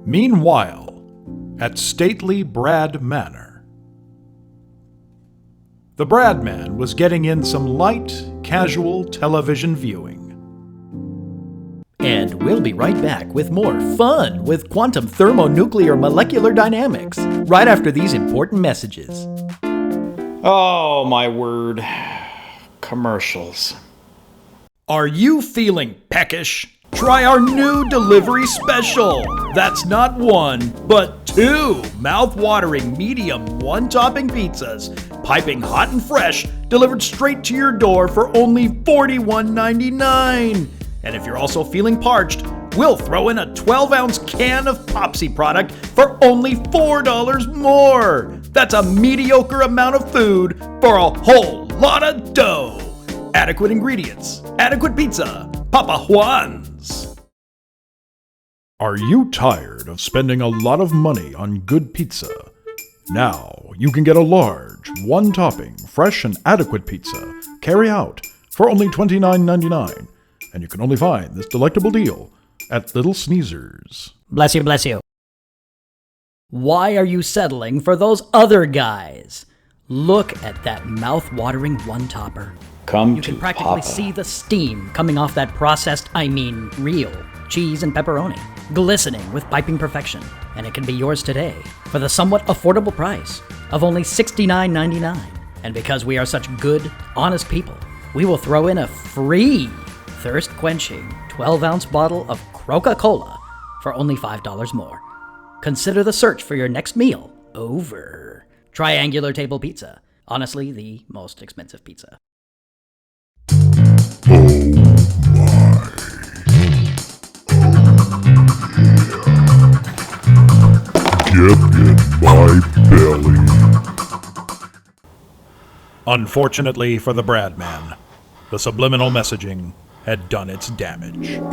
Meanwhile, at stately Brad Manor, the Bradman was getting in some light, casual television viewing. And we'll be right back with more fun with quantum thermonuclear molecular dynamics, right after these important messages. Oh, my word. Commercials. Are you feeling peckish? Try our new delivery special. That's not one, but two mouth-watering medium one-topping pizzas, piping hot and fresh, delivered straight to your door for only $41.99. And if you're also feeling parched, we'll throw in a 12-ounce can of Popsy product for only $4 more. That's a mediocre amount of food for a whole lot of dough. Adequate ingredients, adequate pizza, Papa Juan's. Are you tired of spending a lot of money on good pizza? Now you can get a large, one-topping, fresh and adequate pizza carry out for only $29.99. And you can only find this delectable deal at Little Sneezers. Bless you, bless you. Why are you settling for those other guys? Look at that mouth-watering one-topper. Come You to can practically Papa. see the steam coming off that processed, real, cheese and pepperoni, glistening with piping perfection. And it can be yours today for the somewhat affordable price of only $69.99. And because we are such good, honest people, we will throw in a free thirst-quenching 12-ounce bottle of Coca-Cola for only $5 more. Consider the search for your next meal over. Triangular Table Pizza. Honestly, the most expensive pizza. Get in my belly. Unfortunately for the Bradman, the subliminal messaging had done its damage. Get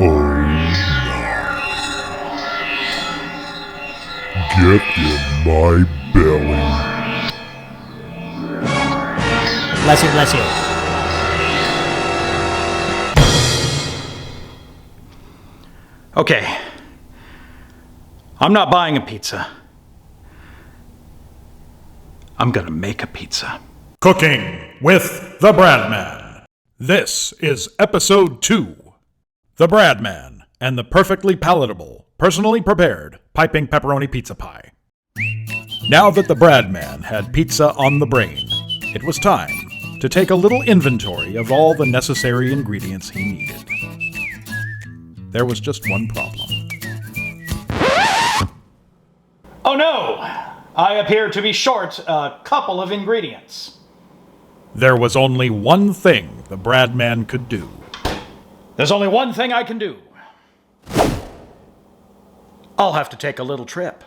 in my belly. Bless you, bless you. Okay. I'm not buying a pizza. I'm gonna make a pizza. Cooking with the Bradman. This is episode 2. The Bradman and the perfectly palatable, personally prepared piping pepperoni pizza pie. Now that the Bradman had pizza on the brain, it was time to take a little inventory of all the necessary ingredients he needed. There was just one problem. Oh no! I appear to be short a couple of ingredients. There was only one thing the Bradman could do. There's only one thing I can do. I'll have to take a little trip.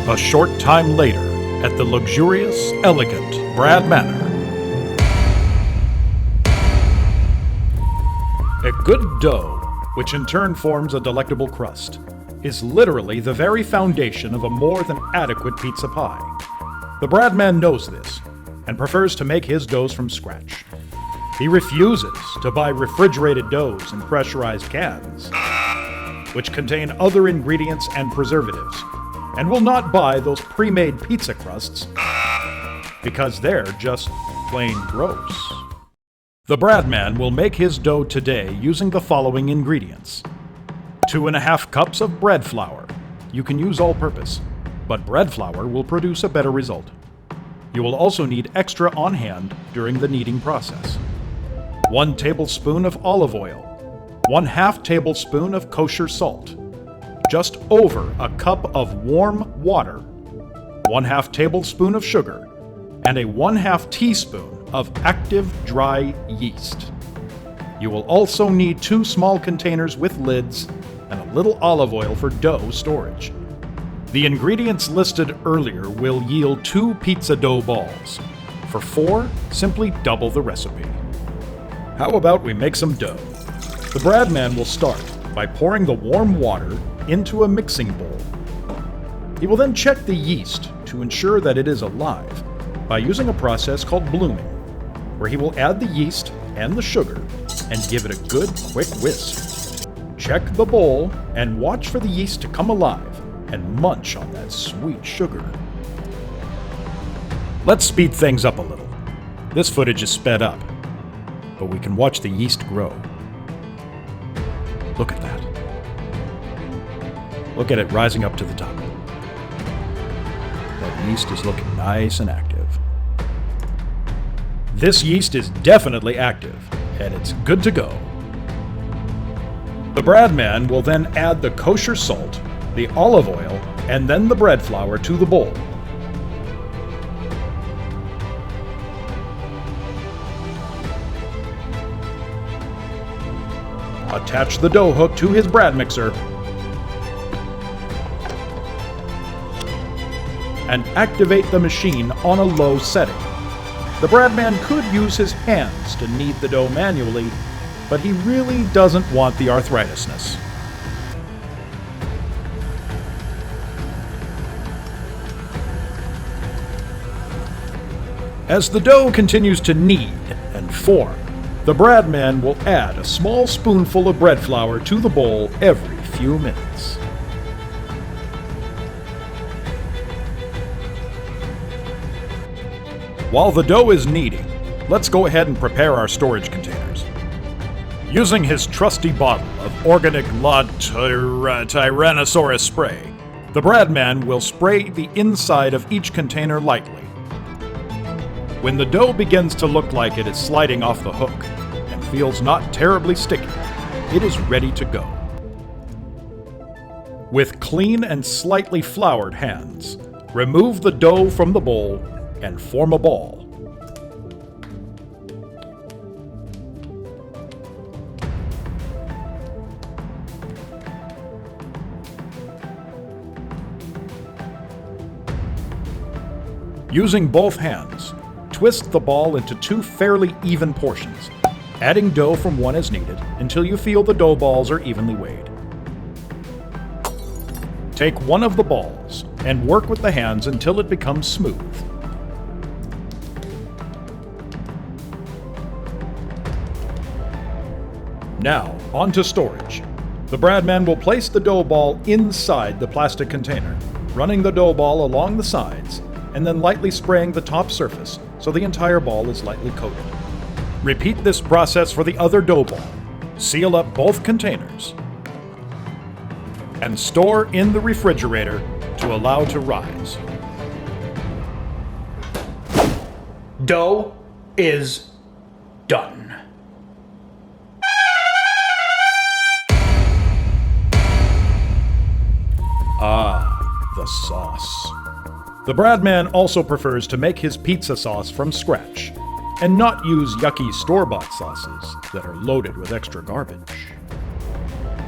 A short time later, at the luxurious, elegant Brad Manor. A good dough, which in turn forms a delectable crust, is literally the very foundation of a more than adequate pizza pie. The Bradman knows this, and prefers to make his doughs from scratch. He refuses to buy refrigerated doughs in pressurized cans, which contain other ingredients and preservatives, and will not buy those pre-made pizza crusts because they're just plain gross. The Bradman will make his dough today using the following ingredients. 2.5 cups of bread flour. You can use all-purpose, but bread flour will produce a better result. You will also need extra on hand during the kneading process. 1 tablespoon of olive oil. 1/2 tablespoon of kosher salt. Just over a cup of warm water, 1/2 tablespoon of sugar, and a 1/2 teaspoon of active dry yeast. You will also need 2 small containers with lids and a little olive oil for dough storage. The ingredients listed earlier will yield 2 pizza dough balls. For 4, simply double the recipe. How about we make some dough? The Bradman will start by pouring the warm water into a mixing bowl. He will then check the yeast to ensure that it is alive by using a process called blooming, where he will add the yeast and the sugar and give it a good quick whisk. Check the bowl and watch for the yeast to come alive and munch on that sweet sugar. Let's speed things up a little. This footage is sped up, but we can watch the yeast grow. Look at that. Look at it rising up to the top. That yeast is looking nice and active. This yeast is definitely active, and it's good to go. The Bradman will then add the kosher salt, the olive oil, and then the bread flour to the bowl. Attach the dough hook to his brad mixer and activate the machine on a low setting. The Bradman could use his hands to knead the dough manually, but he really doesn't want the arthritisness. As the dough continues to knead and form, the Bradman will add a small spoonful of bread flour to the bowl every few minutes. While the dough is kneading, let's go ahead and prepare our storage containers. Using his trusty bottle of organic La Tyrannosaurus spray, the Bradman will spray the inside of each container lightly. When the dough begins to look like it is sliding off the hook and feels not terribly sticky, it is ready to go. With clean and slightly floured hands, remove the dough from the bowl and form a ball. Using both hands, twist the ball into 2 fairly even portions, adding dough from one as needed until you feel the dough balls are evenly weighed. Take one of the balls and work with the hands until it becomes smooth. Now, on to storage. The Bradman will place the dough ball inside the plastic container, running the dough ball along the sides, and then lightly spraying the top surface so the entire ball is lightly coated. Repeat this process for the other dough ball. Seal up both containers and store in the refrigerator to allow to rise. Dough is done. The sauce. The Bradman also prefers to make his pizza sauce from scratch and not use yucky store-bought sauces that are loaded with extra garbage.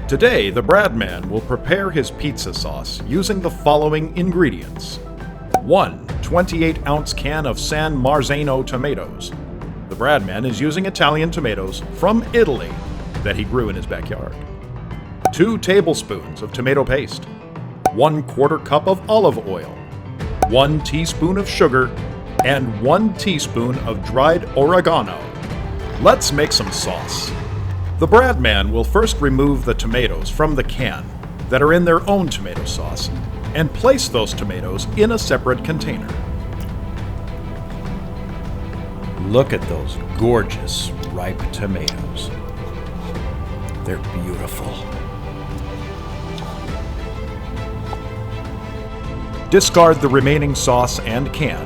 Today, the Bradman will prepare his pizza sauce using the following ingredients. 1 28-ounce can of San Marzano tomatoes. The Bradman is using Italian tomatoes from Italy that he grew in his backyard. 2 tablespoons of tomato paste. 1/4 cup of olive oil. 1 teaspoon of sugar, and 1 teaspoon of dried oregano. Let's make some sauce. The Bradman will first remove the tomatoes from the can that are in their own tomato sauce and place those tomatoes in a separate container. Look at those gorgeous ripe tomatoes. They're beautiful. Discard the remaining sauce and can,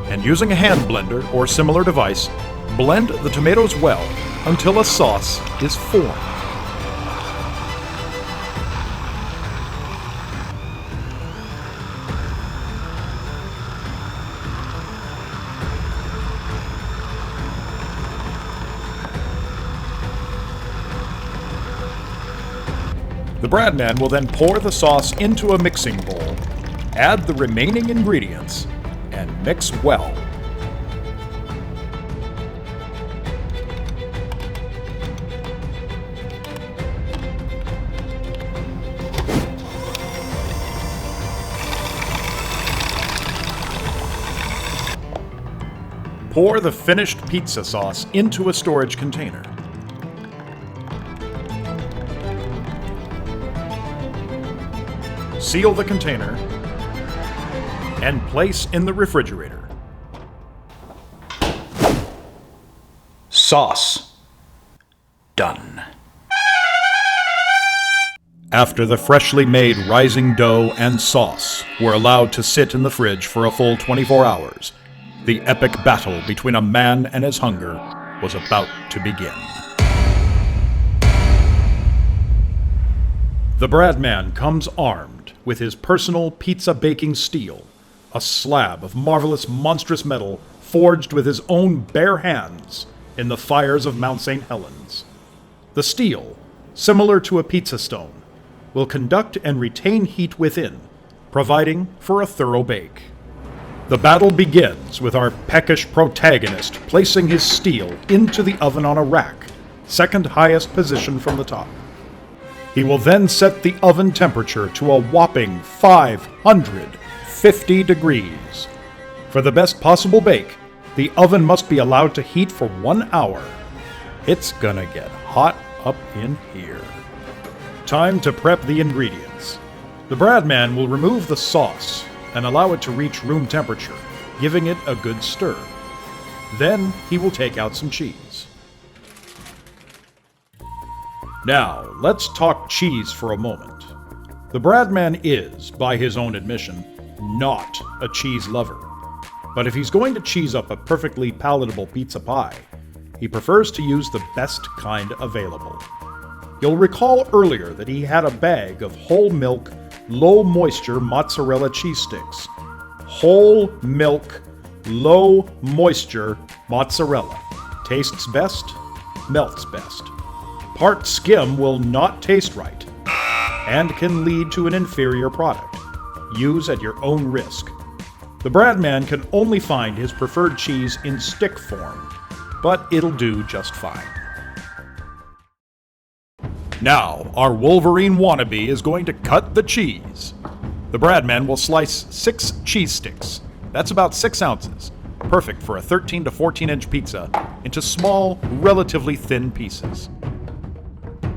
and using a hand blender or similar device, blend the tomatoes well until a sauce is formed. The Bradman will then pour the sauce into a mixing bowl, add the remaining ingredients, and mix well. Pour the finished pizza sauce into a storage container. Seal the container and place in the refrigerator. Sauce. Done. After the freshly made rising dough and sauce were allowed to sit in the fridge for a full 24 hours, the epic battle between a man and his hunger was about to begin. The Bradman comes armed with his personal pizza baking steel, a slab of marvelous monstrous metal forged with his own bare hands in the fires of Mount St. Helens. The steel, similar to a pizza stone, will conduct and retain heat within, providing for a thorough bake. The battle begins with our peckish protagonist placing his steel into the oven on a rack, second highest position from the top. He will then set the oven temperature to a whopping 550 degrees. For the best possible bake, the oven must be allowed to heat for 1 hour. It's gonna get hot up in here. Time to prep the ingredients. The Bradman will remove the sauce and allow it to reach room temperature, giving it a good stir. Then he will take out some cheese. Now, let's talk cheese for a moment. The Bradman is, by his own admission, not a cheese lover. But if he's going to cheese up a perfectly palatable pizza pie, he prefers to use the best kind available. You'll recall earlier that he had a bag of whole milk, low moisture mozzarella cheese sticks. Whole milk, low moisture mozzarella. Tastes best, melts best. Part skim will not taste right and can lead to an inferior product. Use at your own risk. The Bradman can only find his preferred cheese in stick form, but it'll do just fine. Now, our Wolverine wannabe is going to cut the cheese. The Bradman will slice 6 cheese sticks. That's about 6 ounces, perfect for a 13 to 14-inch pizza, into small, relatively thin pieces.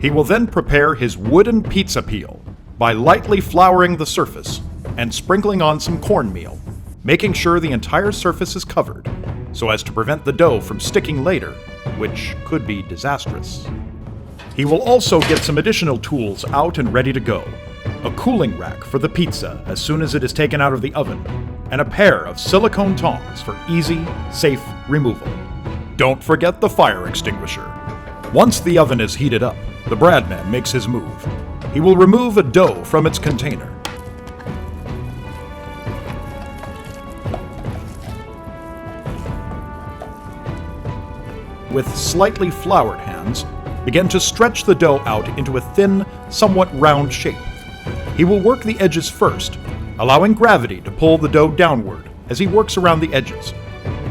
He will then prepare his wooden pizza peel by lightly flouring the surface and sprinkling on some cornmeal, making sure the entire surface is covered so as to prevent the dough from sticking later, which could be disastrous. He will also get some additional tools out and ready to go. A cooling rack for the pizza as soon as it is taken out of the oven, and a pair of silicone tongs for easy, safe removal. Don't forget the fire extinguisher. Once the oven is heated up, the Bradman makes his move. He will remove a dough from its container. With slightly floured hands, begin to stretch the dough out into a thin, somewhat round shape. He will work the edges first, allowing gravity to pull the dough downward as he works around the edges.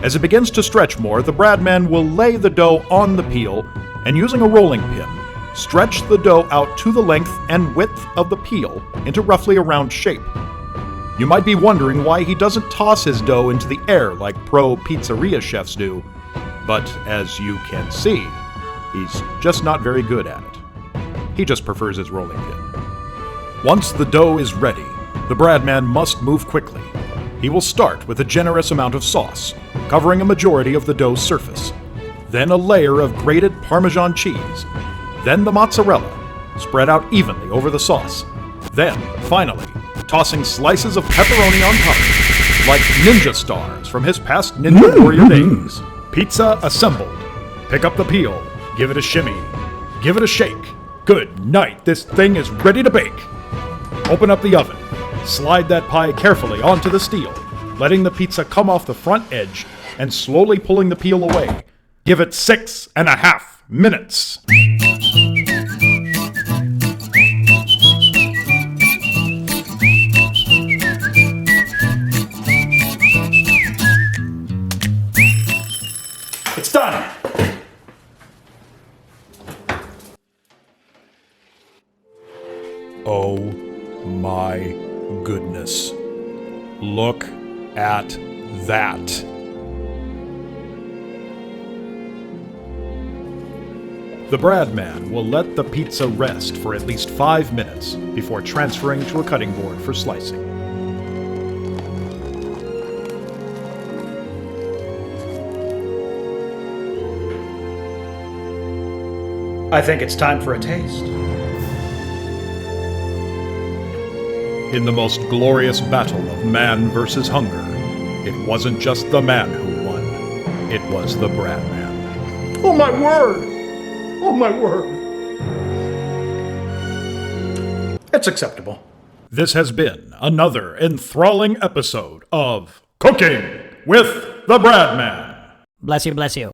As it begins to stretch more, the Bradman will lay the dough on the peel and, using a rolling pin, stretch the dough out to the length and width of the peel into roughly a round shape. You might be wondering why he doesn't toss his dough into the air like pro pizzeria chefs do, but as you can see, he's just not very good at it. He just prefers his rolling pin. Once the dough is ready, the Bradman must move quickly. He will start with a generous amount of sauce, covering a majority of the dough's surface. Then a layer of grated Parmesan cheese. Then the mozzarella, spread out evenly over the sauce. Then, finally, tossing slices of pepperoni on top, like ninja stars from his past Ninja Warrior days. Pizza assembled. Pick up the peel. Give it a shimmy. Give it a shake. Good night, this thing is ready to bake. Open up the oven. Slide that pie carefully onto the steel, letting the pizza come off the front edge and slowly pulling the peel away. Give it 6.5 minutes. Oh my goodness. Look at that. The Bradman will let the pizza rest for at least 5 minutes before transferring to a cutting board for slicing. I think it's time for a taste. In the most glorious battle of man versus hunger, it wasn't just the man who won, it was the Bradman. Oh my word! Oh my word! It's acceptable. This has been another enthralling episode of Cooking with the Bradman. Bless you, bless you.